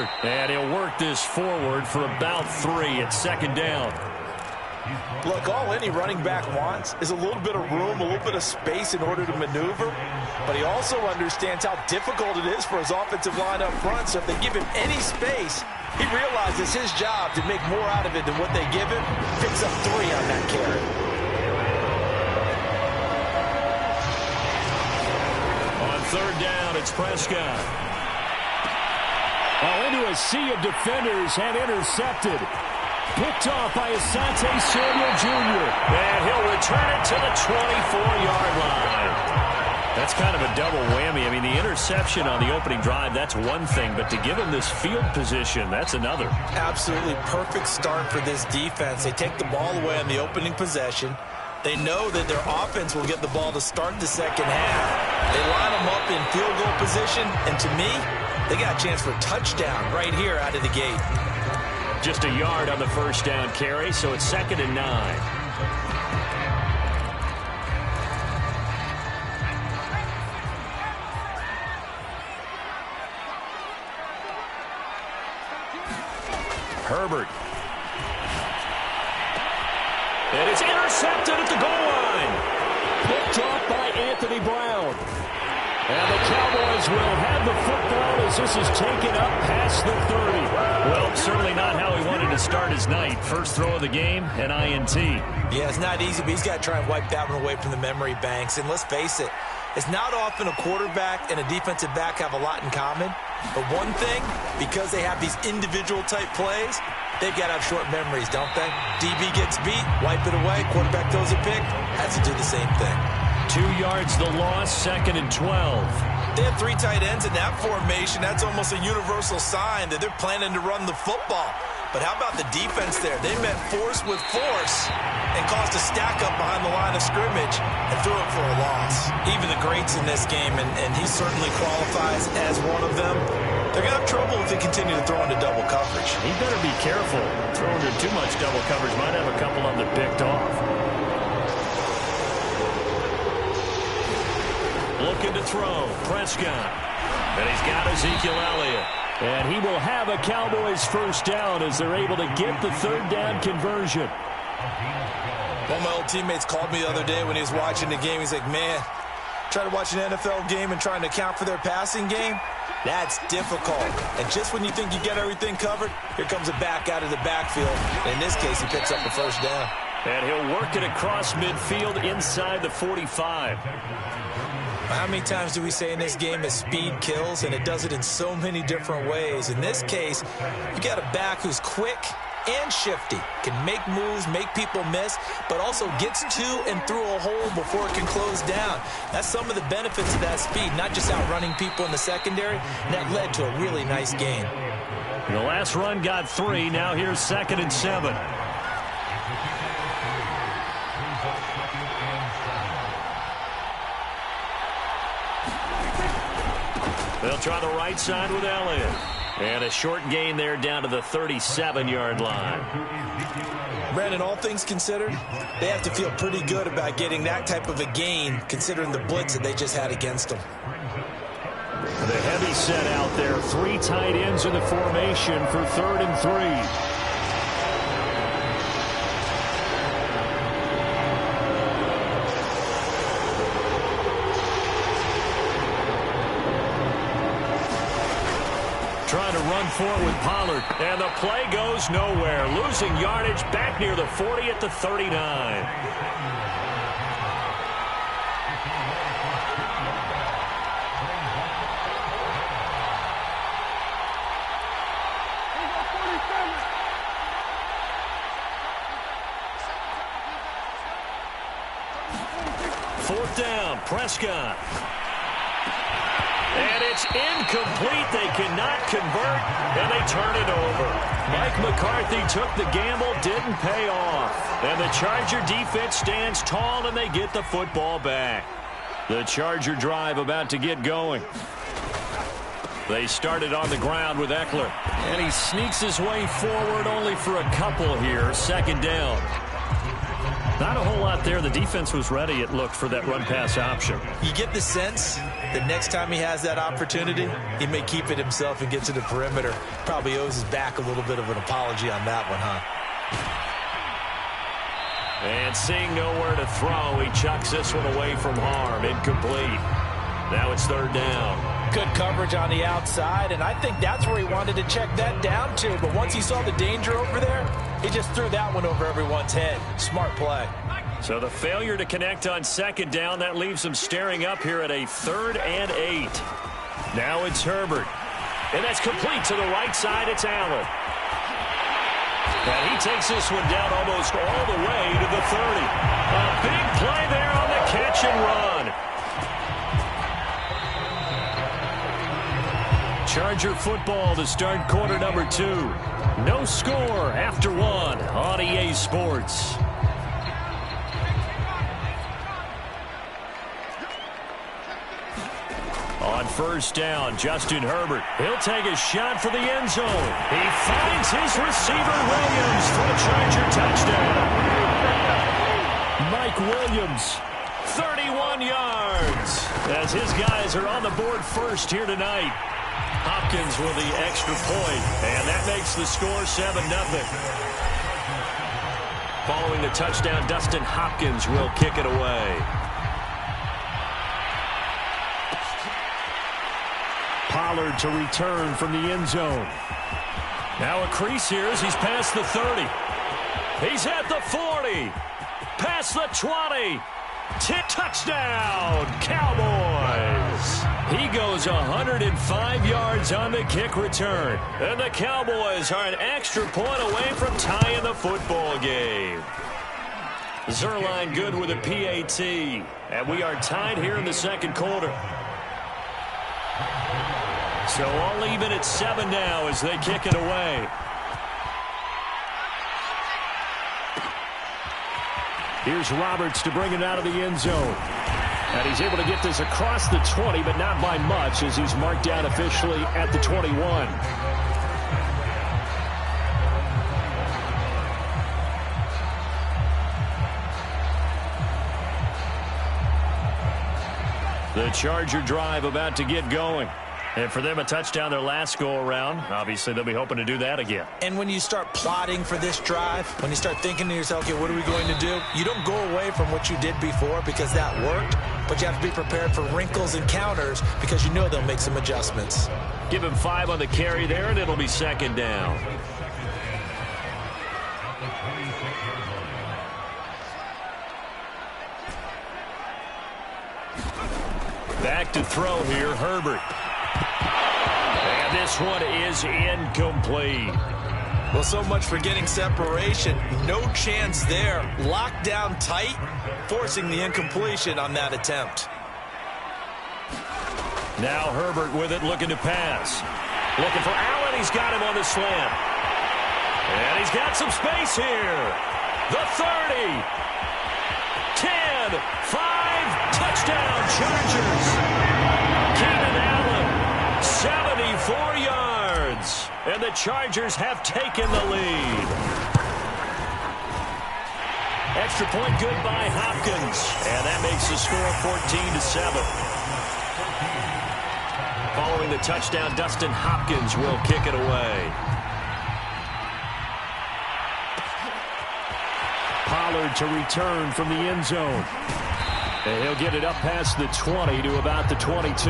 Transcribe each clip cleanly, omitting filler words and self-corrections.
Pollard. And he'll work this forward for about 3 at second down. Look, all any running back wants is a little bit of room, a little bit of space in order to maneuver. But he also understands how difficult it is for his offensive line up front. So if they give him any space, he realizes his job to make more out of it than what they give him. Picks up 3 on that carry. On third down, it's Prescott. Into a sea of defenders and intercepted. Picked off by Asante Samuel Jr. And he'll return it to the 24-yard line. That's kind of a double whammy. I mean, the interception on the opening drive, that's one thing. But to give him this field position, that's another. Absolutely perfect start for this defense. They take the ball away on the opening possession. They know that their offense will get the ball to start the second half. They line them up in field goal position. And to me, they got a chance for a touchdown right here out of the gate. Just a yard on the first down carry, so it's 2nd and 9. Herbert. And it's intercepted at the goal line. Picked off by Anthony Brown. And the Cowboys will have the football as this is taken up past the 30. Well, certainly not how he wanted to start his night. First throw of the game, an INT. Yeah, it's not easy, but he's got to try and wipe that one away from the memory banks. And let's face it, it's not often a quarterback and a defensive back have a lot in common. But one thing, because they have these individual type plays, they've got to have short memories, don't they? DB gets beat, wipe it away, quarterback throws a pick, has to do the same thing. 2 yards the loss, 2nd and 12. They have 3 tight ends in that formation. That's almost a universal sign that they're planning to run the football. But how about the defense there? They met force with force and caused a stack up behind the line of scrimmage and threw it for a loss. Even the greats in this game, and he certainly qualifies as one of them, they're going to have trouble if they continue to throw into double coverage. He better be careful. Throwing into too much double coverage might have a couple of them picked off. Looking to throw, Prescott. And he's got Ezekiel Elliott. And he will have a Cowboys first down as they're able to get the third down conversion. One of my old teammates called me the other day when he was watching the game. He's like, man, try to watch an NFL game and trying to account for their passing game? That's difficult. And just when you think you get everything covered, here comes a back out of the backfield. And in this case, he picks up the first down. And he'll work it across midfield inside the 45. How many times do we say in this game that speed kills, and it does it in so many different ways? In this case, you got a back who's quick and shifty, can make moves, make people miss, but also gets to and through a hole before it can close down. That's some of the benefits of that speed, not just outrunning people in the secondary, and that led to a really nice game. The last run got 3. Now here's 2nd and 7. They'll try the right side with Elliott. And a short gain there down to the 37-yard line. Brandon, all things considered, they have to feel pretty good about getting that type of a gain considering the blitz that they just had against them. The heavy set out there. 3 tight ends in the formation for 3rd and 3. Trying to run forward with Pollard. And the play goes nowhere. Losing yardage back near the 40 at the 39. Fourth down, Prescott. And it's incomplete. They cannot convert, and they turn it over. Mike McCarthy took the gamble, didn't pay off. And the Charger defense stands tall, and they get the football back. The Charger drive about to get going. They started on the ground with Eckler. And he sneaks his way forward only for a couple here. 2nd down. Not a whole lot there. The defense was ready, it looked, for that run-pass option. You get the sense The next time he has that opportunity, he may keep it himself and get to the perimeter. Probably owes his back a little bit of an apology on that one, huh? And seeing nowhere to throw, he chucks this one away from harm. Incomplete. Now it's third down. Good coverage on the outside, and I think that's where he wanted to check that down to. But once he saw the danger over there, he just threw that one over everyone's head. Smart play. So the failure to connect on second down, that leaves him staring up here at a 3rd and 8. Now it's Herbert. And that's complete to the right side. It's Allen. And he takes this one down almost all the way to the 30. A big play there on the catch and run. Charger football to start quarter number 2. No score after 1 on EA Sports. On first down, Justin Herbert. He'll take a shot for the end zone. He finds his receiver, Williams, for a Charger touchdown. Mike Williams, 31 yards, as his guys are on the board first here tonight. Hopkins with the extra point, and that makes the score 7-0. Following the touchdown, Dustin Hopkins will kick it away. Pollard to return from the end zone. Now a crease here as he's past the 30. He's at the 40. Past the 20. Touchdown, Cowboys. He goes 105 yards on the kick return. And the Cowboys are an extra point away from tying the football game. Zerline good with a PAT. And we are tied here in the second quarter. So all even at 7 now as they kick it away. Here's Roberts to bring it out of the end zone. And he's able to get this across the 20, but not by much as he's marked down officially at the 21. The Charger drive about to get going. And for them, a touchdown their last go-around. Obviously, they'll be hoping to do that again. And when you start plotting for this drive, when you start thinking to yourself, okay, what are we going to do? You don't go away from what you did before because that worked, but you have to be prepared for wrinkles and counters because you know they'll make some adjustments. Give him 5 on the carry there, and it'll be second down. Back to throw here, Herbert. And this one is incomplete. Well, so much for getting separation. No chance there. Locked down tight, forcing the incompletion on that attempt. Now Herbert with it, looking to pass. Looking for Allen. He's got him on the slant. And he's got some space here. The 30. 10. 5. Touchdown, Chargers. Keenan Allen, 74 yards. And the Chargers have taken the lead. Extra point good by Hopkins. And that makes the score 14-7. Following the touchdown, Dustin Hopkins will kick it away. Pollard to return from the end zone. And he'll get it up past the 20 to about the 22.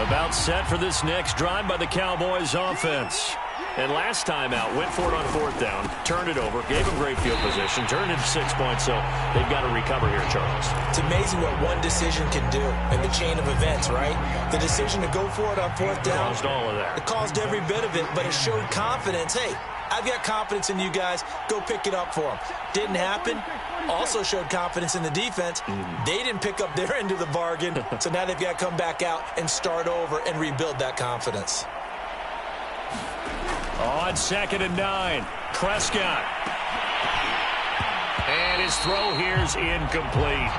About set for this next drive by the Cowboys offense. And last time out, went for it on 4th down, turned it over, gave him great field position, turned it to 6 points, so they've got to recover here, Charles. It's amazing what one decision can do in the chain of events, right? The decision to go for it on 4th down. Caused all of that. It caused every bit of it, but it showed confidence. Hey, I've got confidence in you guys. Go pick it up for them. Didn't happen. Also showed confidence in the defense. They didn't pick up their end of the bargain, so now they've got to come back out and start over and rebuild that confidence. On 2nd and 9, Prescott. And his throw here's incomplete.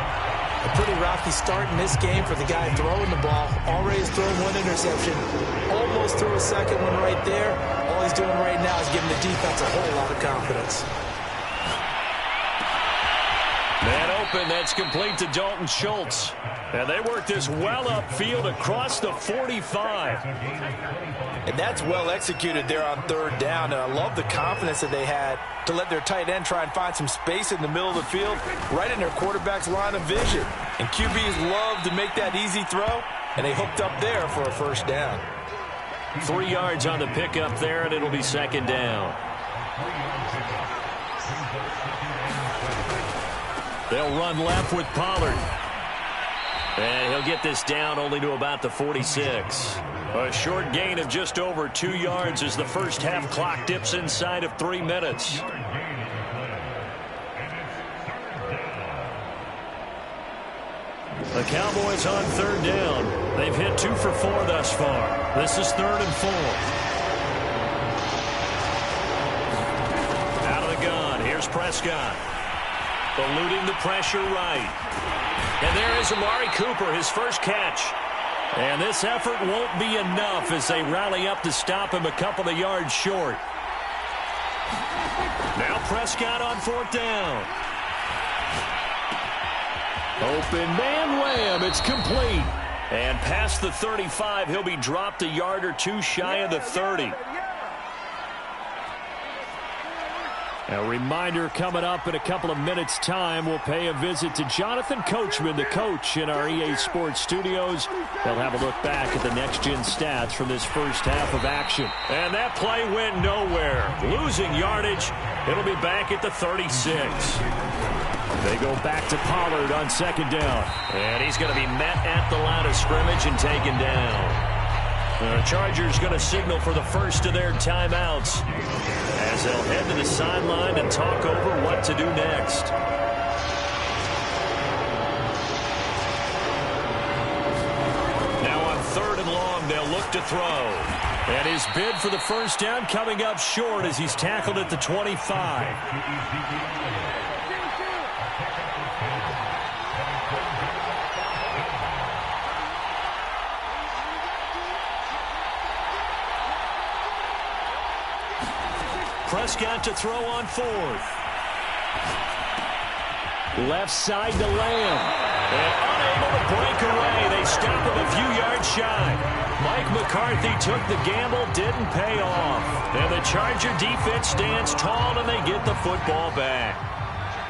A pretty rocky start in this game for the guy throwing the ball. Already has thrown 1 interception. Almost threw a second one right there. All he's doing right now is giving the defense a whole lot of confidence. open. That's complete to Dalton Schultz. And they work this well upfield across the 45. And that's well executed there on third down. And I love the confidence that they had to let their tight end try and find some space in the middle of the field, right in their quarterback's line of vision. And QBs love to make that easy throw, and they hooked up there for a first down. 3 yards on the pickup there, and it'll be second down. They'll run left with Pollard. And he'll get this down only to about the 46. A short gain of just over 2 yards as the first half clock dips inside of 3 minutes. The Cowboys on third down. They've hit 2 for 4 thus far. This is 3rd and 4. Out of the gun. Here's Prescott. Eluding the pressure right. And there is Amari Cooper, his first catch. And this effort won't be enough as they rally up to stop him a couple of yards short. Now Prescott on 4th down. Open man wham, it's complete. And past the 35, he'll be dropped a yard or 2 shy of the 30. A reminder coming up in a couple of minutes' time. We'll pay a visit to Jonathan Coachman, the coach in our EA Sports studios. They'll have a look back at the next-gen stats from this first half of action. And that play went nowhere. Losing yardage. It'll be back at the 36. They go back to Pollard on 2nd down. And he's going to be met at the line of scrimmage and taken down. The Chargers going to signal for the first of their timeouts as they'll head to the sideline and talk over what to do next. Now on 3rd and long, they'll look to throw. And his bid for the first down coming up short as he's tackled at the 25. Prescott to throw on 4th. Left side to Lamb. And unable to break away. They stop him a few yards shy. Mike McCarthy took the gamble, didn't pay off. And the Charger defense stands tall, and they get the football back.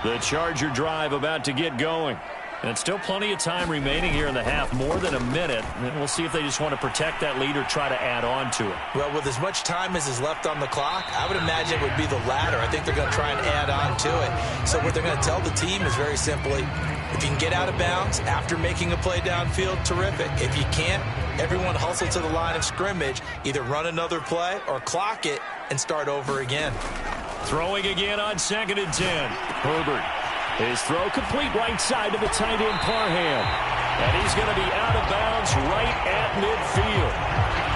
The Charger drive about to get going. And still plenty of time remaining here in the half, more than a minute. And we'll see if they just want to protect that lead or try to add on to it. Well, with as much time as is left on the clock, I would imagine it would be the latter. I think they're going to try and add on to it. So what they're going to tell the team is very simply, if you can get out of bounds after making a play downfield, terrific. If you can't, everyone hustle to the line of scrimmage, either run another play or clock it and start over again. Throwing again on 2nd and 10. Herbert. His throw complete right side to the tight end Parham. And he's going to be out of bounds right at midfield.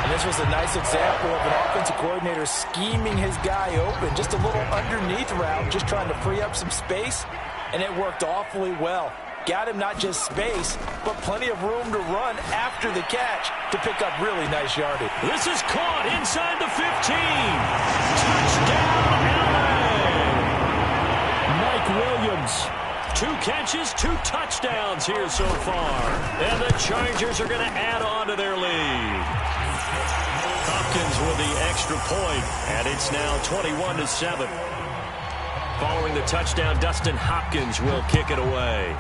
And this was a nice example of an offensive coordinator scheming his guy open. Just a little underneath route, just trying to free up some space. And it worked awfully well. Got him not just space, but plenty of room to run after the catch to pick up really nice yardage. This is caught inside the 15. Touchdown, LA. Mike Williams. 2 catches, 2 touchdowns here so far. And the Chargers are going to add on to their lead. Hopkins with the extra point, and it's now 21-7. Following the touchdown, Dustin Hopkins will kick it away.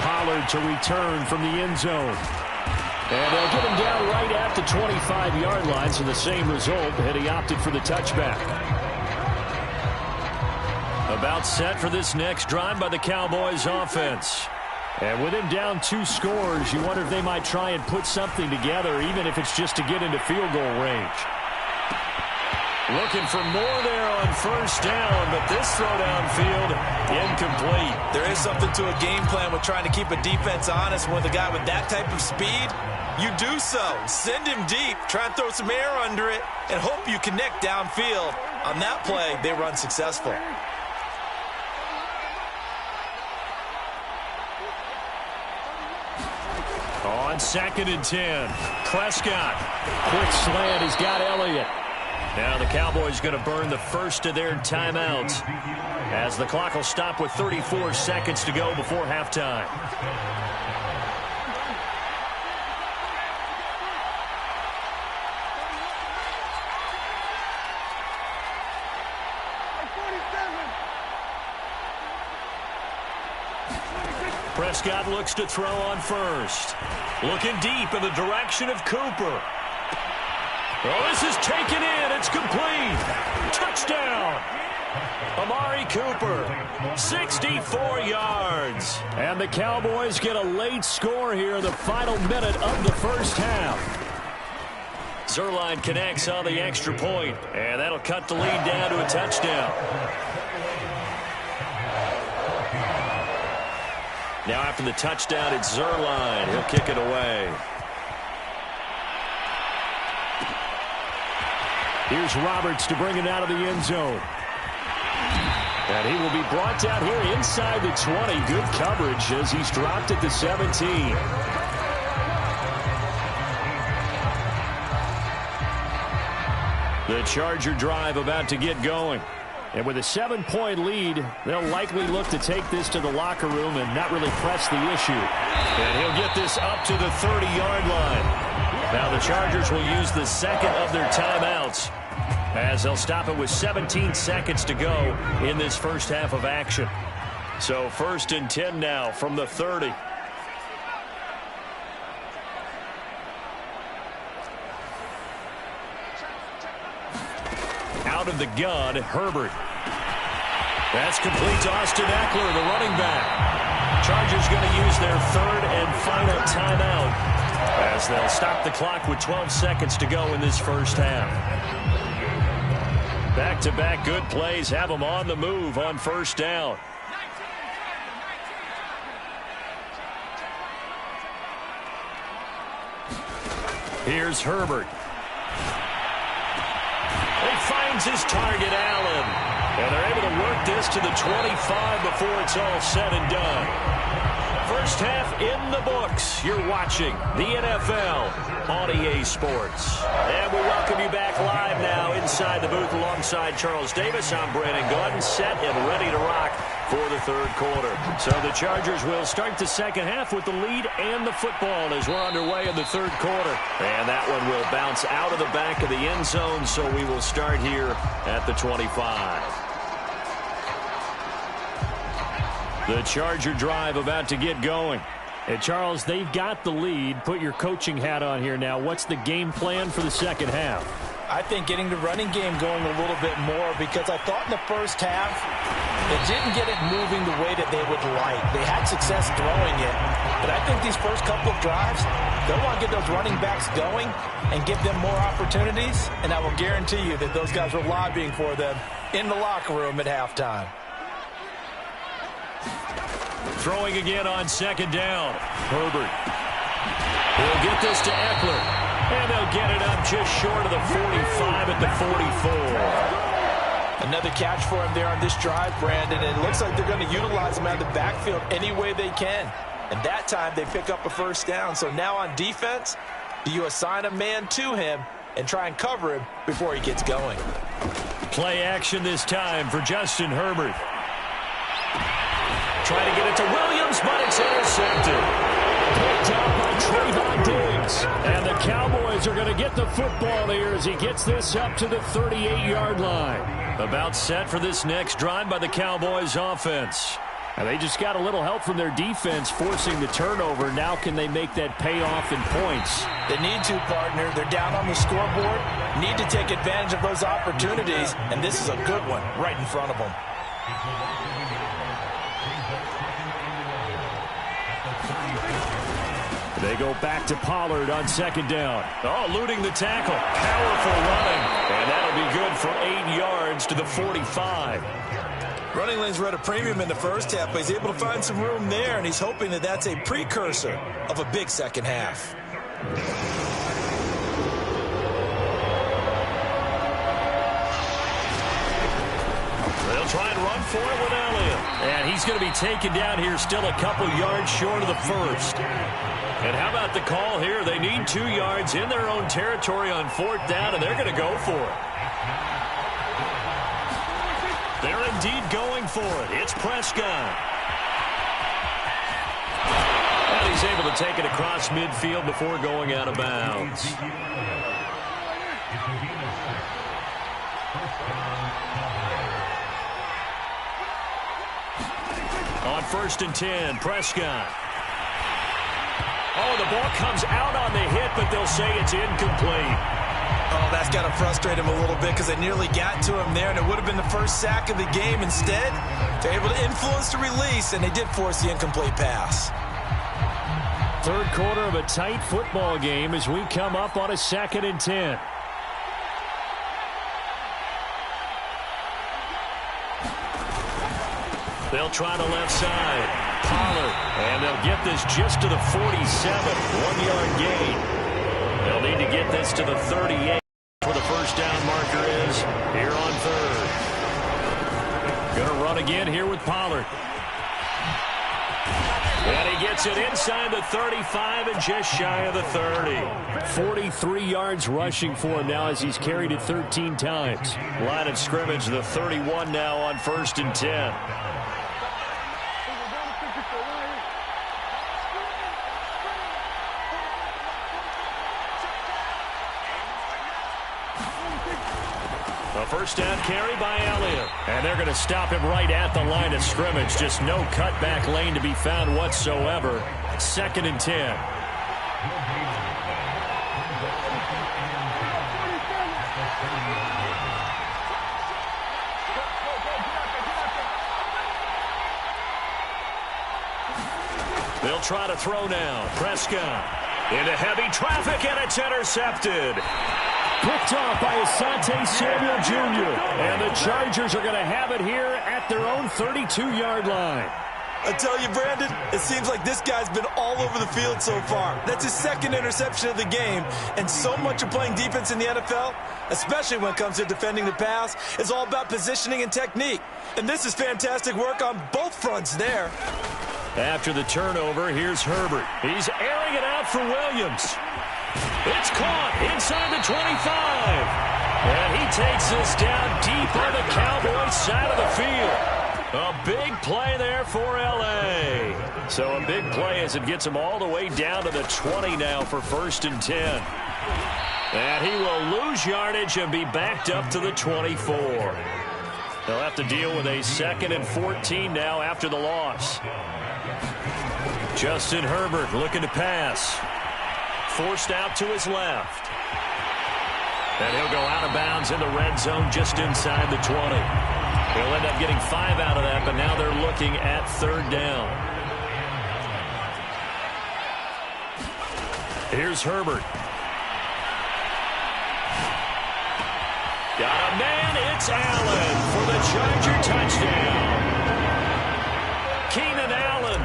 Pollard to return from the end zone. And they'll get him down right at the 25-yard line, so the same result, and he opted for the touchback. About set for this next drive by the Cowboys offense. And with him down 2 scores, you wonder if they might try and put something together, even if it's just to get into field goal range. Looking for more there on first down, but this throw downfield incomplete. There is something to a game plan with trying to keep a defense honest. With a guy with that type of speed, you do so. Send him deep, try and throw some air under it, and hope you connect downfield. On that play, they run successful. On 2nd and 10, Prescott. Quick slant, he's got Elliott. Now the Cowboys going to burn the first of their timeouts as the clock will stop with 34 seconds to go before halftime. Prescott looks to throw on first. Looking deep in the direction of Cooper. Oh, this is taken in. It's complete. Touchdown. Amari Cooper, 64 yards. And the Cowboys get a late score here in the final minute of the first half. Zerline connects on the extra point, and that'll cut the lead down to a touchdown. Now after the touchdown, it's Zerline. He'll kick it away. Here's Roberts to bring it out of the end zone. And he will be brought down here inside the 20. Good coverage as he's dropped at the 17. The Charger drive about to get going. And with a 7-point lead, they'll likely look to take this to the locker room and not really press the issue. And he'll get this up to the 30-yard line. Now the Chargers will use the second of their timeouts as they'll stop it with 17 seconds to go in this first half of action. So 1st and 10 now from the 30. Out of the gun, Herbert. That's complete to Austin Eckler, the running back. Chargers going to use their third and final timeout as they'll stop the clock with 12 seconds to go in this first half. Back-to-back good plays have them on the move on first down. Here's Herbert. He finds his target, Allen. And they're able to work this to the 25 before it's all said and done. First half in the books. You're watching the NFL on EA Sports. And we welcome you back live now inside the booth alongside Charles Davis. I'm Brandon Gordon, set and ready to rock for the third quarter. So the Chargers will start the second half with the lead and the football as we're underway in the third quarter. And that one will bounce out of the back of the end zone, so we will start here at the 25. The Charger drive about to get going. And Charles, they've got the lead. Put your coaching hat on here now. What's the game plan for the second half? I think getting the running game going a little bit more, because I thought in the first half they didn't get it moving the way that they would like. They had success throwing it, but I think these first couple of drives, they'll want to get those running backs going and give them more opportunities, and I will guarantee you that those guys were lobbying for them in the locker room at halftime. Throwing again on second down. Herbert. He'll get this to Eckler. And they'll get it up just short of the 45 at the 44. Another catch for him there on this drive, Brandon. And it looks like they're going to utilize him out of the backfield any way they can. And that time they pick up a first down. So now on defense, do you assign a man to him and try and cover him before he gets going? Play action this time for Justin Herbert. Trying to get it to Williams, but it's intercepted. Picked up by Trayvon Diggs. And the Cowboys are going to get the football here as he gets this up to the 38-yard line. About set for this next drive by the Cowboys offense. And they just got a little help from their defense forcing the turnover. Now can they make that pay off in points? They need to, partner. They're down on the scoreboard. Need to take advantage of those opportunities. And this is a good one right in front of them. They go back to Pollard on second down. Oh, eluding the tackle. Powerful running. And that'll be good for 8 yards to the 45. Running lanes were at a premium in the first half, but he's able to find some room there, and he's hoping that that's a precursor of a big second half. They'll try and run for it with Elliott. And he's going to be taken down here still a couple yards short of the first. And how about the call here? They need 2 yards in their own territory on fourth down, and they're going to go for it. They're indeed going for it. It's Prescott. And he's able to take it across midfield before going out of bounds. On 1st and 10, Prescott. Oh, the ball comes out on the hit, but they'll say it's incomplete. Oh, that's got to frustrate him a little bit because they nearly got to him there, and it would have been the first sack of the game. Instead, they're able to influence the release, and they did force the incomplete pass. Third quarter of a tight football game as we come up on a 2nd and 10. They'll try the left side. Pollard. And they'll get this just to the 47. 1-yard gain. They'll need to get this to the 38 where the first down marker is here on 3rd. Going to run again here with Pollard. And he gets it inside the 35 and just shy of the 30. 43 yards rushing for him now as he's carried it 13 times. Line of scrimmage, the 31 now on 1st and 10. A first down carry by Elliott. And they're going to stop him right at the line of scrimmage. Just no cutback lane to be found whatsoever. 2nd and 10. They'll try to throw now. Prescott into heavy traffic, and it's intercepted. Picked off by Asante Samuel Jr. And the Chargers are going to have it here at their own 32-yard line. I tell you, Brandon, it seems like this guy's been all over the field so far. That's his 2nd interception of the game. And so much of playing defense in the NFL, especially when it comes to defending the pass, is all about positioning and technique. And this is fantastic work on both fronts there. After the turnover, here's Herbert. He's airing it out for Williams. It's caught inside the 25. And he takes this down deep on the Cowboys side of the field. A big play there for L.A. So a big play as it gets him all the way down to the 20 now for 1st and 10. And he will lose yardage and be backed up to the 24. They'll have to deal with a 2nd and 14 now after the loss. Justin Herbert looking to pass. Forced out to his left. And he'll go out of bounds in the red zone just inside the 20. He'll end up getting 5 out of that, but now they're looking at 3rd down. Here's Herbert. Got a man, it's Allen for the Charger touchdown. Keenan Allen,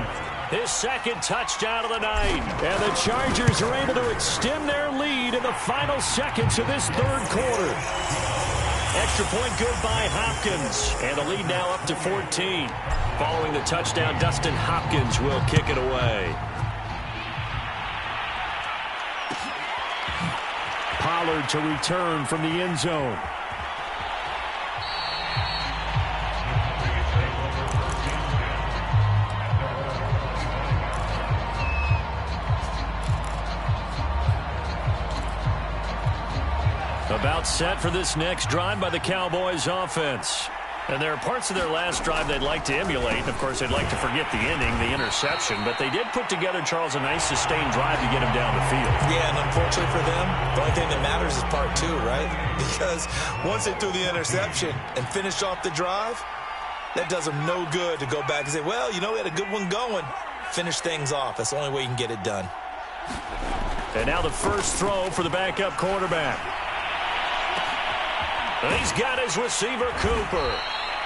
his 2nd touchdown of the night. And the Chargers are able to extend their lead in the final seconds of this 3rd quarter. Extra point good by Hopkins. And the lead now up to 14. Following the touchdown, Dustin Hopkins will kick it away. Pollard to return from the end zone. About set for this next drive by the Cowboys offense. And there are parts of their last drive they'd like to emulate. And, of course, they'd like to forget the inning, the interception. But they did put together, Charles, a nice sustained drive to get him down the field. Yeah, and unfortunately for them, the only thing that matters is part 2, right? Because once they threw the interception and finished off the drive, that does them no good to go back and say, well, you know, we had a good one going. Finish things off. That's the only way you can get it done. And now the first throw for the backup quarterback. And he's got his receiver, Cooper.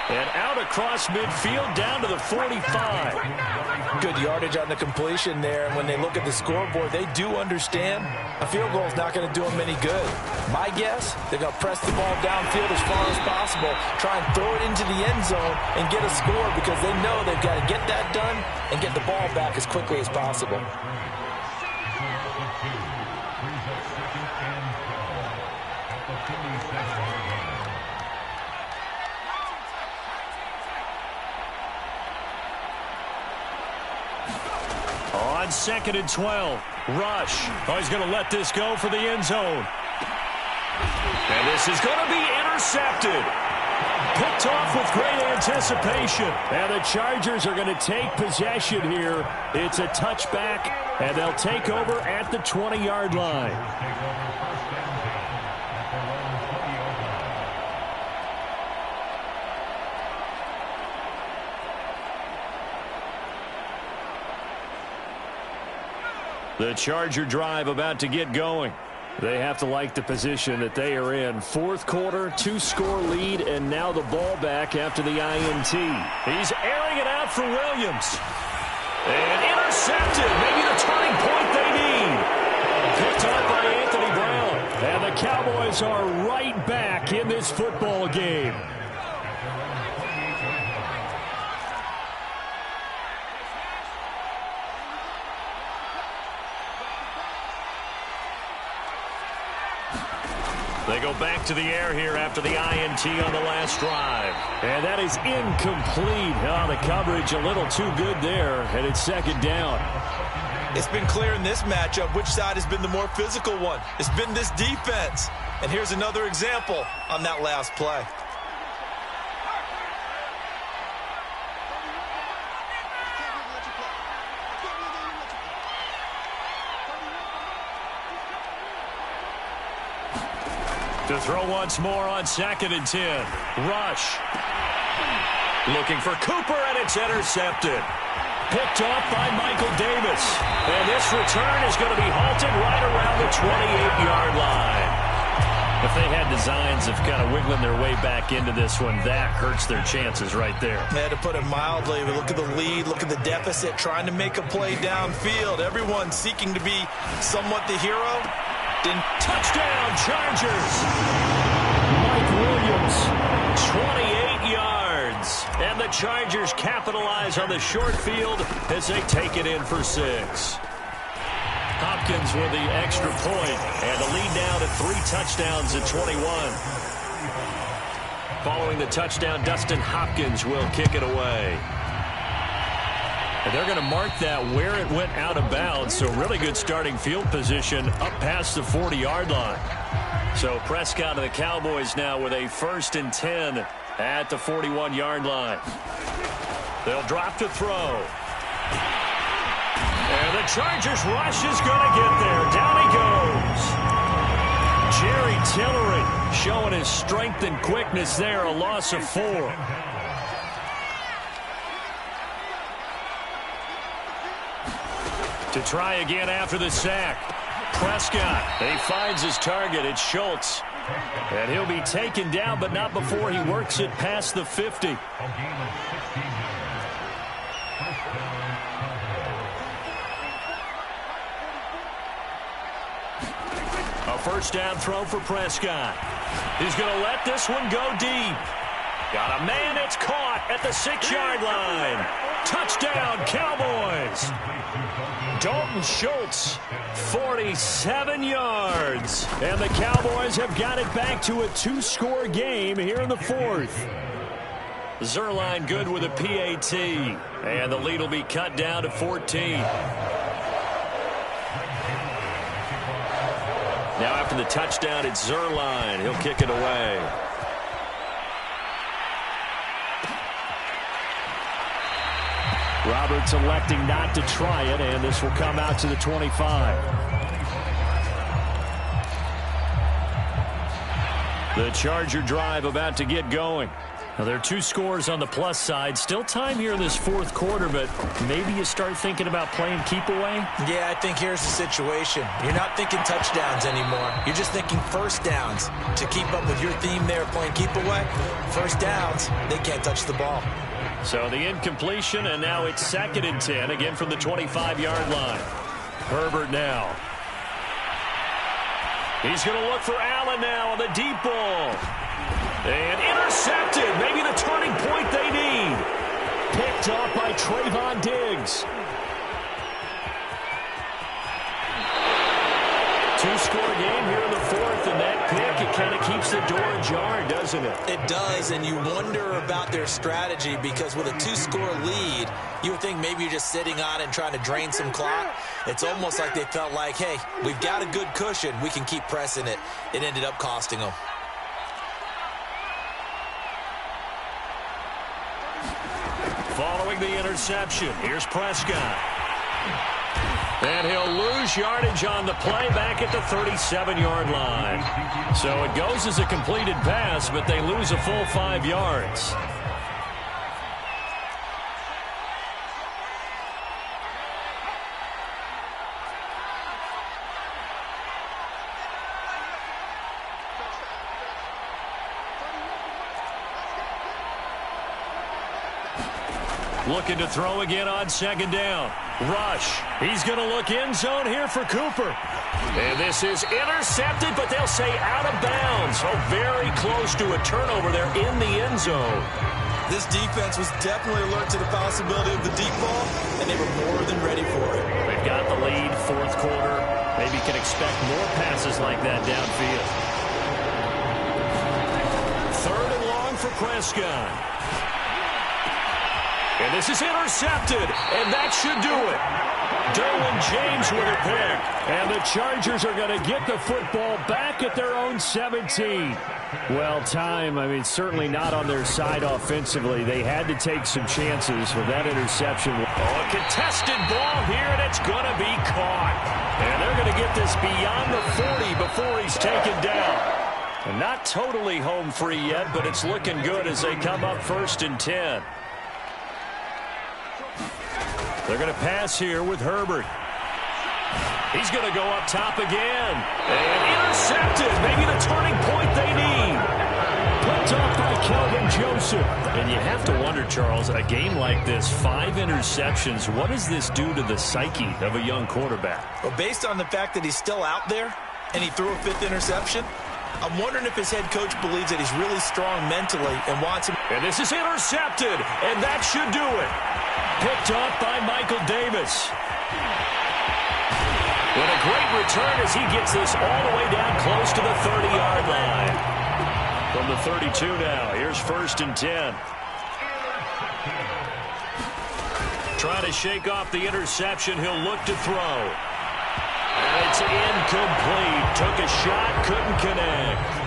And out across midfield down to the 45. Good yardage on the completion there. And when they look at the scoreboard, they do understand a field goal is not going to do them any good. My guess, they're going to press the ball downfield as far as possible, try and throw it into the end zone and get a score because they know they've got to get that done and get the ball back as quickly as possible. On 2nd and 12. Rush. Oh, he's going to let this go for the end zone. And this is going to be intercepted. Picked off with great anticipation. And the Chargers are going to take possession here. It's a touchback, and they'll take over at the 20-yard line. The Charger drive about to get going. They have to like the position that they are in. Fourth quarter, 2-score lead, and now the ball back after the INT. He's airing it out for Williams. And intercepted. Maybe the turning point they need. Picked up by Anthony Brown. And the Cowboys are right back in this football game. They go back to the air here after the INT on the last drive. And that is incomplete. Oh, the coverage a little too good there, and it's 2nd down. It's been clear in this matchup which side has been the more physical one. It's been this defense. And here's another example on that last play. To throw once more on 2nd and 10. Rush. Looking for Cooper, and it's intercepted. Picked off by Michael Davis. And this return is going to be halted right around the 28-yard line. If they had designs of kind of wiggling their way back into this one, that hurts their chances right there. Yeah, to put it mildly, we look at the lead, look at the deficit, trying to make a play downfield. Everyone seeking to be somewhat the hero. Touchdown, Chargers. Mike Williams, 28 yards. And the Chargers capitalize on the short field as they take it in for 6. Hopkins with the extra point, and the lead now to 3 touchdowns at 21. Following the touchdown, Dustin Hopkins will kick it away. And they're going to mark that where it went out of bounds, so really good starting field position up past the 40-yard line. So Prescott and the Cowboys now with a 1st and 10 at the 41-yard line. They'll drop to throw. And the Chargers rush is going to get there. Down he goes. Jerry Tillery showing his strength and quickness there, a loss of 4. To try again after the sack. Prescott, he finds his target. It's Schultz. And he'll be taken down, but not before he works it past the 50. A 1st down throw for Prescott. He's going to let this one go deep. Got a man, it's caught at the 6-yard line. Touchdown, Cowboys. Dalton Schultz, 47 yards. And the Cowboys have got it back to a 2-score game here in the 4th. Zerline good with a PAT. And the lead will be cut down to 14. Now after the touchdown, it's Zerline. He'll kick it away. Roberts electing not to try it, and this will come out to the 25. The Charger drive about to get going. Now, there are 2 scores on the plus side. Still time here in this 4th quarter, but maybe you start thinking about playing keep away? Yeah, I think here's the situation. You're not thinking touchdowns anymore. You're just thinking 1st downs. To keep up with your theme there, playing keep away, 1st downs, they can't touch the ball. So the incompletion, and now it's 2nd and 10, again from the 25-yard line. Herbert now. He's going to look for Allen now on the deep ball. And intercepted. Maybe the turning point they need. Picked off by Trayvon Diggs. 2-score game here in the 4th, and that pick, it kind of keeps the door ajar, doesn't it? It does, and you wonder about their strategy because with a 2-score lead, You would think maybe you're just sitting on it and trying to drain some clock. It's almost like they felt like, hey, we've got a good cushion. We can keep pressing it. It ended up costing them. Following the interception, here's Prescott. And he'll lose yardage on the play back at the 37-yard line. So it goes as a completed pass, but they lose a full 5 yards. Looking to throw again on second down. Rush. He's going to look end zone here for Cooper. And this is intercepted, but they'll say out of bounds. Oh, very close to a turnover there in the end zone. This defense was definitely alert to the possibility of the deep ball, and they were more than ready for it. They've got the lead, fourth quarter. Maybe can expect more passes like that downfield. Third and long for Prescott. And this is intercepted, and that should do it. Derwin James with a pick. And the Chargers are going to get the football back at their own 17. Well, certainly not on their side offensively. They had to take some chances with that interception. Oh, a contested ball here, and it's going to be caught. And they're going to get this beyond the 40 before he's taken down. And not totally home free yet, but it's looking good as they come up 1st and 10. They're going to pass here with Herbert. He's going to go up top again. And intercepted. Maybe the turning point they need. Picked off by Kelvin Joseph. And you have to wonder, Charles, a game like this, 5 interceptions, what does this do to the psyche of a young quarterback? Well, based on the fact that he's still out there and he threw a 5th interception, I'm wondering if his head coach believes that he's really strong mentally and wants him. And this is intercepted, and that should do it. Picked off by Michael Davis. What a great return as he gets this all the way down close to the 30-yard line. From the 32 now, here's 1st and 10. Trying to shake off the interception, he'll look to throw. And it's incomplete. Took a shot, couldn't connect.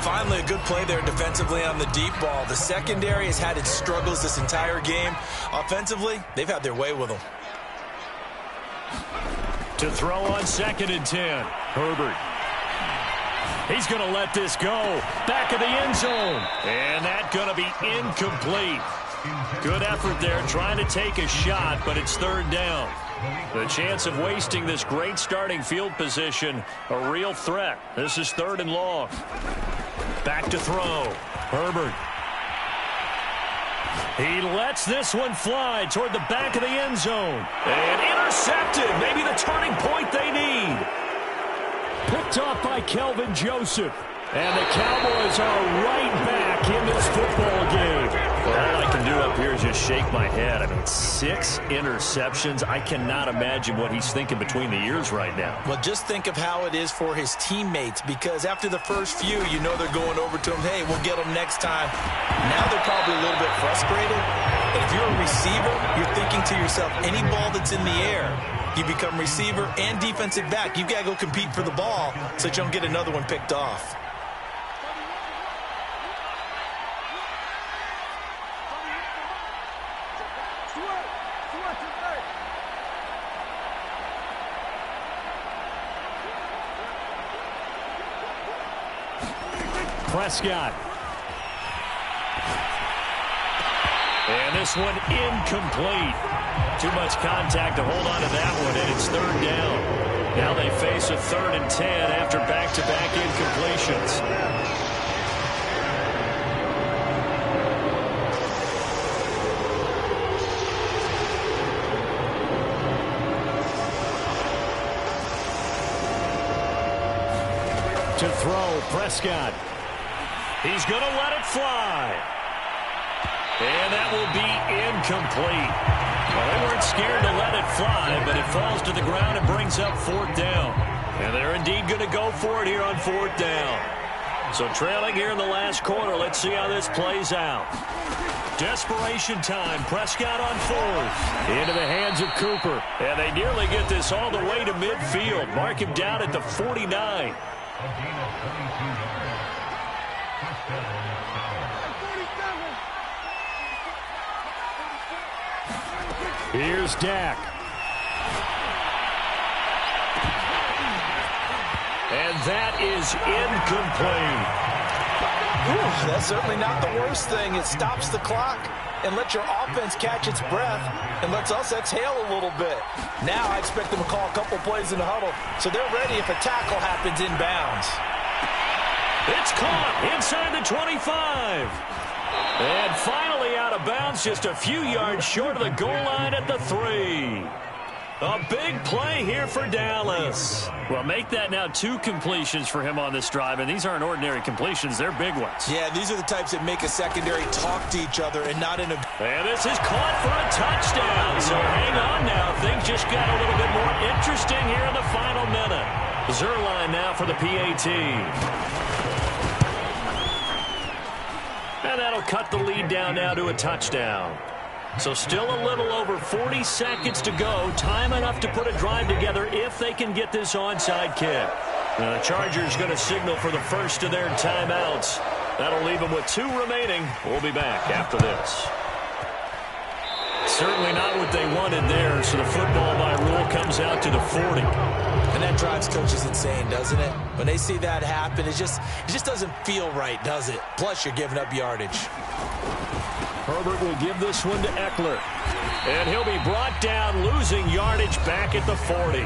Finally, a good play there defensively on the deep ball. The secondary has had its struggles this entire game. Offensively, they've had their way with them. To throw on 2nd and 10. Herbert. He's going to let this go. Back of the end zone. And that's going to be incomplete. Good effort there trying to take a shot, but it's 3rd down. The chance of wasting this great starting field position, a real threat. This is 3rd and long. Back to throw. Herbert. He lets this one fly toward the back of the end zone. And intercepted. Maybe the turning point they need. Picked off by Kelvin Joseph. And the Cowboys are right back in this football game. Well, all I can do up here is just shake my head. 6 interceptions. I cannot imagine what he's thinking between the ears right now. Well, just think of how it is for his teammates, because after the first few, you know they're going over to him, hey, we'll get them next time. Now they're probably a little bit frustrated. And if you're a receiver, you're thinking to yourself, any ball that's in the air, you become receiver and defensive back. You've got to go compete for the ball so that you don't get another one picked off. Prescott. And this one incomplete. Too much contact to hold on to that one, and it's 3rd down. Now they face a 3rd and 10 after back-to-back incompletions. To throw, Prescott. He's going to let it fly. And that will be incomplete. Well, they weren't scared to let it fly, but it falls to the ground and brings up 4th down. And they're indeed going to go for it here on 4th down. So trailing here in the last quarter, let's see how this plays out. Desperation time. Prescott on fourth. Into the hands of Cooper. And they nearly get this all the way to midfield. Mark him down at the 49. Here's Dak. And that is incomplete. Ooh, that's certainly not the worst thing. It stops the clock and lets your offense catch its breath and lets us exhale a little bit. Now I expect them to call a couple plays in the huddle so they're ready if a tackle happens inbounds. It's caught inside the 25. And finally out of bounds, just a few yards short of the goal line at the 3. A big play here for Dallas. Well, make that now 2 completions for him on this drive, and these aren't ordinary completions. They're big ones. Yeah, these are the types that make a secondary talk to each other and not in a... And this is caught for a touchdown. So hang on now. Things just got a little bit more interesting here in the final minute. Zerline now for the PAT. And that'll cut the lead down now to a touchdown. So still a little over 40 seconds to go. Time enough to put a drive together if they can get this onside kick. Now the Chargers going to signal for the first of their timeouts. That'll leave them with 2 remaining. We'll be back after this. Certainly not what they wanted there, so the football by rule comes out to the 40. And that drives coaches insane, doesn't it? When they see that happen, it just doesn't feel right, does it? Plus, you're giving up yardage. Herbert will give this one to Eckler. And he'll be brought down, losing yardage back at the 40.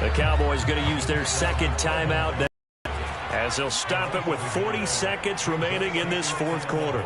The Cowboys going to use their second timeout now, as they'll stop it with 40 seconds remaining in this fourth quarter.